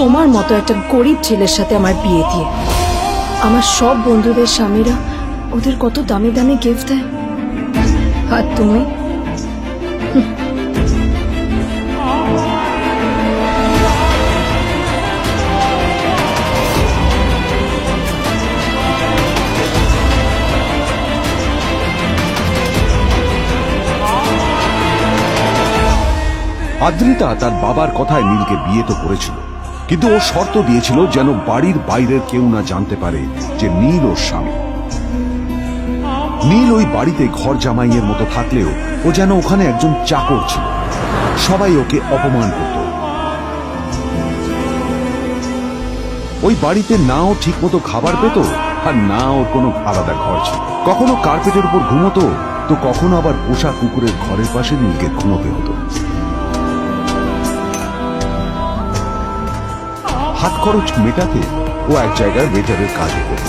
তোমার মতো একটা গরিব ছেলের সাথে আমার বিয়ে দিয়ে। আমার সব বন্ধুদের স্বামীরা ওদের কত দামি দামি গিফট দেয়, আর তুমি আদ্রিতা তার বাবার কথায় নীলকে বিয়ে তো করেছিল, কিন্তু ও শর্ত দিয়েছিল যেন বাড়ির বাইরের কেউ না জানতে পারে যে নীল ওর স্বামী। নীল ওই বাড়িতে ঘর জামাইয়ের মতো থাকলেও ও যেন ওখানে একজন চাকর ছিল। সবাই ওকে অপমান করত। ওই বাড়িতে না ও ঠিক মতো খাবার পেত, আর না ওর কোনো আলাদা ঘর ছিল। কখনো কার্পেটের উপর ঘুমোতো, তো কখনো আবার পোষা কুকুরের ঘরের পাশে নীলকে ঘুমোতে হতো। হাত খরচ মেটাতে ও এক জায়গায় ওয়েটারের কাজও করত।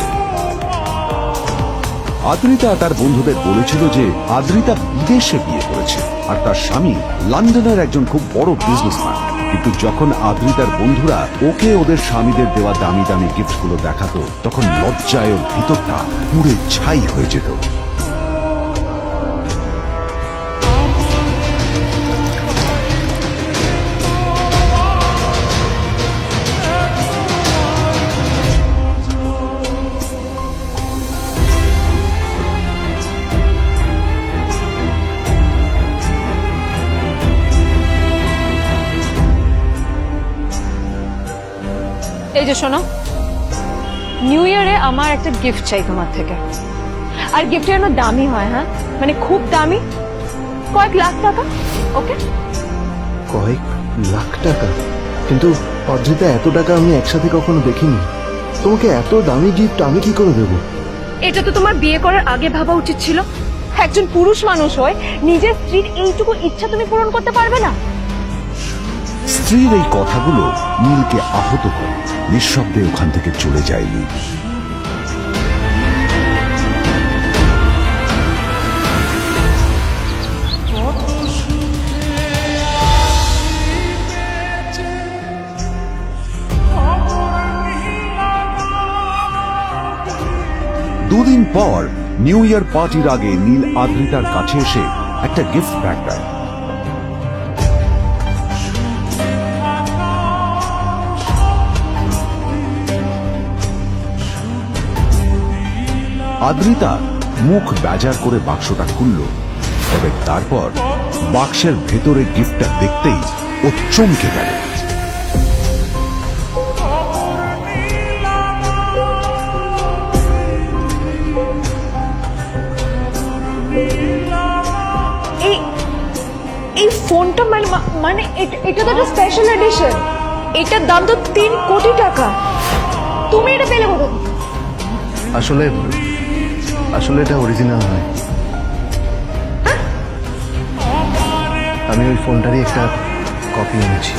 আদ্রিতা তার বন্ধুদের বলেছিল যে আদ্রিতা বিদেশে বিয়ে করেছে আর তার স্বামী লন্ডনের একজন খুব বড় বিজনেসম্যান। কিন্তু যখন আদ্রিতার বন্ধুরা ওকে ওদের স্বামীদের দেওয়া দামি দামি গিফটগুলো দেখাতো, তখন লজ্জায় ওর ভিতরটা পুড়ে ছাই হয়ে যেত। এই যে শোনো, নিউ ইয়ারে আমার একটা গিফট চাই তোমার থেকে। আর গিফটটা যেন দামি হয়, হ্যাঁ, মানে খুব দামি, কয়েক লাখ টাকা। ওকে? কয়েক লাখ টাকা? কিন্তু অদ্রিতা, এত টাকা আমি একসাথে কখনো দেখিনি। তোমাকে এত দামি গিফট আমি কি করে দেবো? এটা তো তোমার বিয়ে করার আগে ভাবা উচিত ছিল। একজন পুরুষ মানুষ হয়ে নিজের স্ত্রীর এইটুকু ইচ্ছা তুমি পূরণ করতে পারবে না? স্ত্রীর এই কথাগুলো নীলকে আহত করে। নিঃশব্দে ওখান থেকে চলে যায় নীল। দুদিন পর নিউ ইয়ার পার্টির আগে নীল আদ্রিতার কাছে এসে একটা গিফট ব্যাগ দেয়। আদ্রিতা মুখ বেজার করে বাক্সটা খুলল, তবে তারপর বাক্সের ভেতরে গিফটটা দেখতেই ও চমকে গেল। এই ফোনটা মানে এটা তো একটা স্পেশাল এডিশন। এটার দাম তো 3 কোটি টাকা। তুমি এটা পেলে কোথায়? আসলে এটা অরিজিনাল নয়। আমি ওই ফোনটারই একটা কপি এনেছি।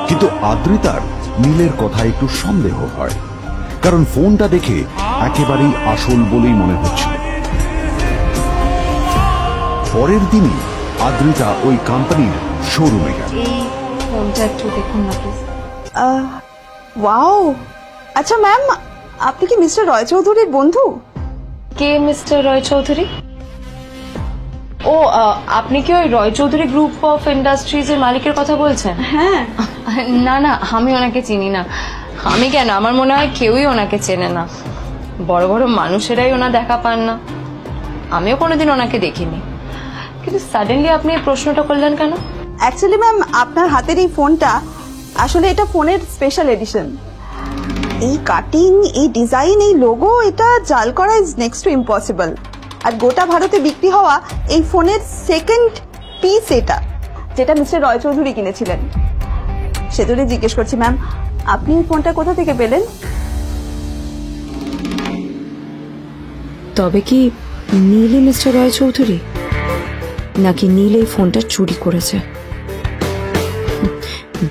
কিন্তু আদ্রিতার নীলের কথা একটু সন্দেহ হয়, কারণ ফোনটা দেখে একেবারেই আসল বলেই মনে হচ্ছিল। পরের দিনই আদ্রিতা ওই কোম্পানির শোরুমে গেল। এই ফোনটা একটু দেখুন না প্লিজ। ওয়াও, আচ্ছা ম্যাম, আপনি কি মিস্টার রয় চৌধুরীর বন্ধু? কে মিস্টার রয় চৌধুরী? ও, আপনি কি ওই রয় চৌধুরী গ্রুপ অফ ইন্ডাস্ট্রিজ এর মালিকের কথা বলছেন? হ্যাঁ। না না, আমি ওনাকে চিনি না। আমি কেন, আমার মনে হয় কেউই ওনাকে চেনে না। বড় বড় মানুষেরাই ওনা দেখা পান না। আমিও কোনোদিন ওনাকে দেখিনি। কিন্তু সাডেনলি আপনি এই প্রশ্নটা করলেন কেন? অ্যাকচুয়ালি ম্যাম, আপনার হাতের এই ফোনটা আসলে এটা ফোনের স্পেশাল এডিশন। এই কাটিং, এই ডিজাইন, এই লোগো, এটা জাল করা ইজ নেক্সট টু ইম্পসিবল। আর গোটা ভারতে বিক্রি হওয়া এই ফোনের সেকেন্ড পিস এটা, যেটা মিস্টার রয় চৌধুরী কিনেছিলেন। সেজন্যই জিজ্ঞেস করছি ম্যাম, আপনি এই ফোনটা কোথা থেকে পেলেন? তবে কি নীলই মিস্টার রয় চৌধুরী, নাকি নীল এই ফোনটা চুরি করেছে?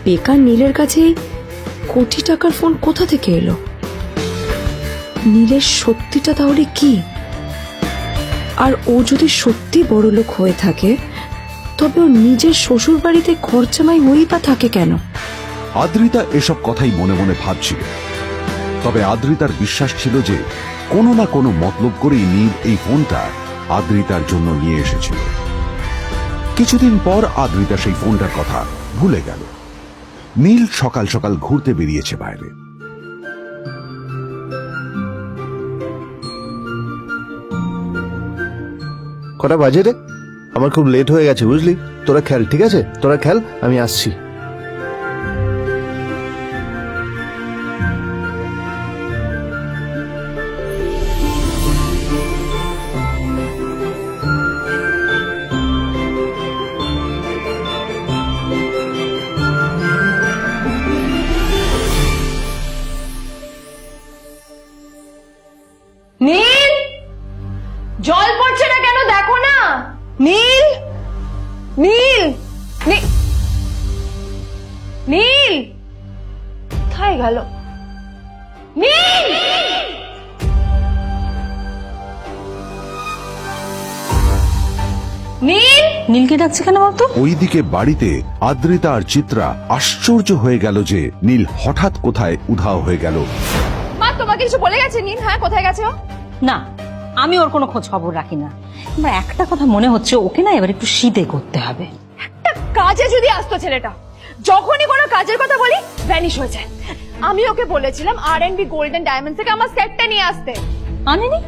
বেকার নীলের কাছেই কোটি টাকার ফোন কোথা থেকে এলো? নীলের সত্যিটা তাহলে কি? আর ও যদি সত্যি বড়লোক হয়ে থাকে, তবে ও নিজের শ্বশুর বাড়িতে খরচামাই ওই বা থাকে কেন? আদ্রিতা এসব কথাই মনে মনে ভাবছিল। তবে আদ্রিতার বিশ্বাস ছিল যে কোনো না কোনো মতলব করেই নীল এই ফোনটা আদ্রিতার জন্য নিয়ে এসেছিল। কিছুদিন পর আদ্রিতা সেই ফোনটার কথা ভুলে গেল। নীল সকাল সকাল ঘুরতে বেরিয়েছে বাইরে। কটা বাজে রে? আমার খুব লেট হয়ে গেছে বুঝলি। তোরা খেল, ঠিক আছে? তোরা খেল, আমি আসছি। নীল, জল পড়ছে না কেন দেখো না। নীল, নীল, নীল, নীল কোথায় গেল? নীল, নীল, নীলকে ডাকছে কেন বলতো? ওইদিকে বাড়িতে আদ্রিতা আর চিত্রা আশ্চর্য হয়ে গেল যে নীল হঠাৎ কোথায় উধাও হয়ে গেল। মা তোমাকে কিছু বলে গেছে নীল? হ্যাঁ, কোথায় গেছে ও? না, আমি ওর কোনো খোঁজ খবর রাখি না। আমার একটা কথা মনে হচ্ছে, ওকে না এবার একটু শীতে করতে হবে। একটা কাজে যদি আসতো ছেলেটা, যখনই কোনো কাজের কথা বলি ভ্যানিশ হয়ে যায়। আমি ওকে বলেছিলাম R&B গোল্ডেন ডায়মন্ড থেকে আমার সেটটা নিয়ে আসতে, আনেনি।